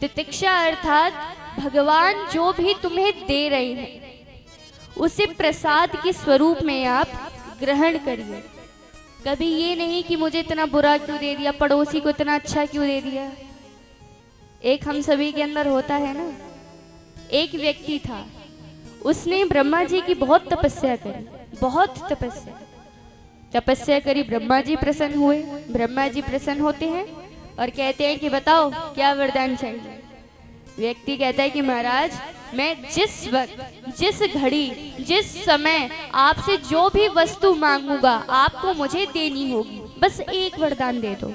तितिक्षा अर्थात भगवान जो भी तुम्हें दे रहे हैं उसे प्रसाद के स्वरूप में आप ग्रहण करिए। कभी ये नहीं कि मुझे इतना बुरा क्यों दे दिया, पड़ोसी को इतना अच्छा क्यों दे दिया। एक हम सभी के अंदर होता है ना। एक व्यक्ति था, उसने ब्रह्मा जी की बहुत तपस्या करी, बहुत तपस्या करी। ब्रह्मा जी प्रसन्न हुए। ब्रह्मा जी प्रसन्न होते हैं और कहते हैं कि बताओ क्या वरदान चाहिए। व्यक्ति कहता है कि महाराज मैं जिस वक्त, जिस घड़ी, जिस समय आपसे जो भी वस्तु मांगूंगा आपको मुझे देनी होगी, बस एक वरदान दे दो।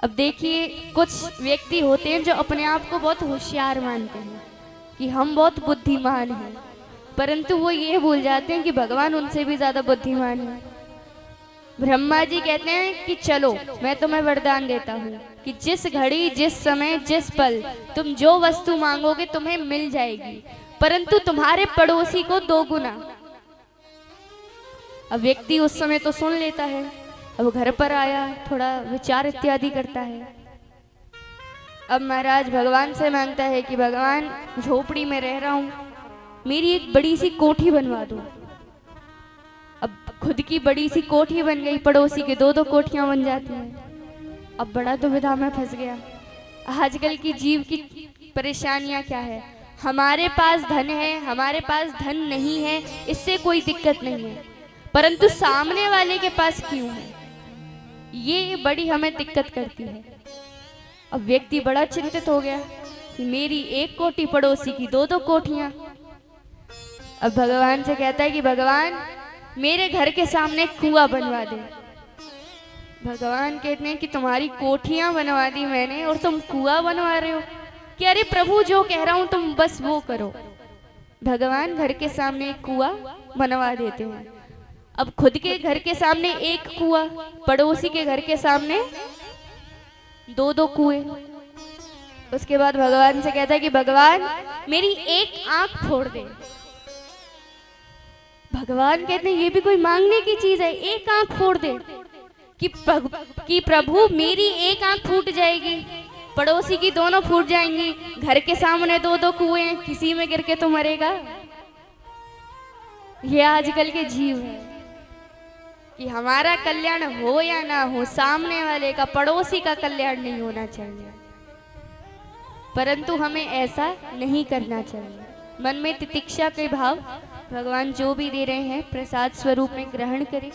अब देखिए, कुछ व्यक्ति होते हैं जो अपने आप को बहुत होशियार मानते हैं कि हम बहुत बुद्धिमान हैं, परंतु वो ये भूल जाते हैं कि भगवान उनसे भी ज्यादा बुद्धिमान है। ब्रह्मा जी कहते हैं कि चलो मैं तुम्हें वरदान देता हूँ कि जिस घड़ी, जिस समय, जिस पल तुम जो वस्तु मांगोगे तुम्हें मिल जाएगी, परंतु तुम्हारे पड़ोसी को 2 गुना। अब व्यक्ति उस समय तो सुन लेता है। अब घर पर आया, थोड़ा विचार इत्यादि करता है। अब महाराज भगवान से मांगता है कि भगवान झोपड़ी में रह रहा हूं, मेरी एक बड़ी सी कोठी बनवा दो। अब खुद की बड़ी सी कोठी बन गई, पड़ोसी के 2-2 कोठियां बन जाती हैं। अब बड़ा दुविधा में फंस गया। आजकल की जीव की परेशानियां क्या है, हमारे पास धन है, हमारे पास धन नहीं है, इससे कोई दिक्कत नहीं है, परंतु सामने वाले के पास क्यों है, ये बड़ी हमें दिक्कत करती है। अब व्यक्ति बड़ा चिंतित हो गया कि मेरी 1 कोठी, पड़ोसी की 2-2 कोठियां। अब भगवान से कहता है कि भगवान मेरे घर के सामने कुआं बनवा दे। भगवान कहते हैं कि तुम्हारी कोठियां बनवा दी मैंने और तुम कुआं बनवा रहे हो कि अरे प्रभु जो कह रहा हूं तुम बस वो करो। भगवान घर के सामने एक कुआं बनवा देते हैं। अब खुद के घर के सामने 1 कुआं, पड़ोसी के घर के सामने 2-2 कुएं। उसके बाद भगवान से कहता है कि भगवान मेरी 1 आंख फोड़ दे। भगवान कहते हैं ये भी कोई मांगने की चीज है, 1 आंख फोड़ दे कि प्रभु मेरी 1 आंख फूट जाएगी, पड़ोसी की दोनों फूट जाएंगी, घर के सामने 2-2 कुएं, किसी में गिर के तो मरेगा। ये आजकल के जीव है कि हमारा कल्याण हो या ना हो, सामने वाले का, पड़ोसी का कल्याण नहीं होना चाहिए, परंतु हमें ऐसा नहीं करना चाहिए। मन में तितिक्षा के भाव, भगवान जो भी दे रहे हैं प्रसाद स्वरूप में ग्रहण करें।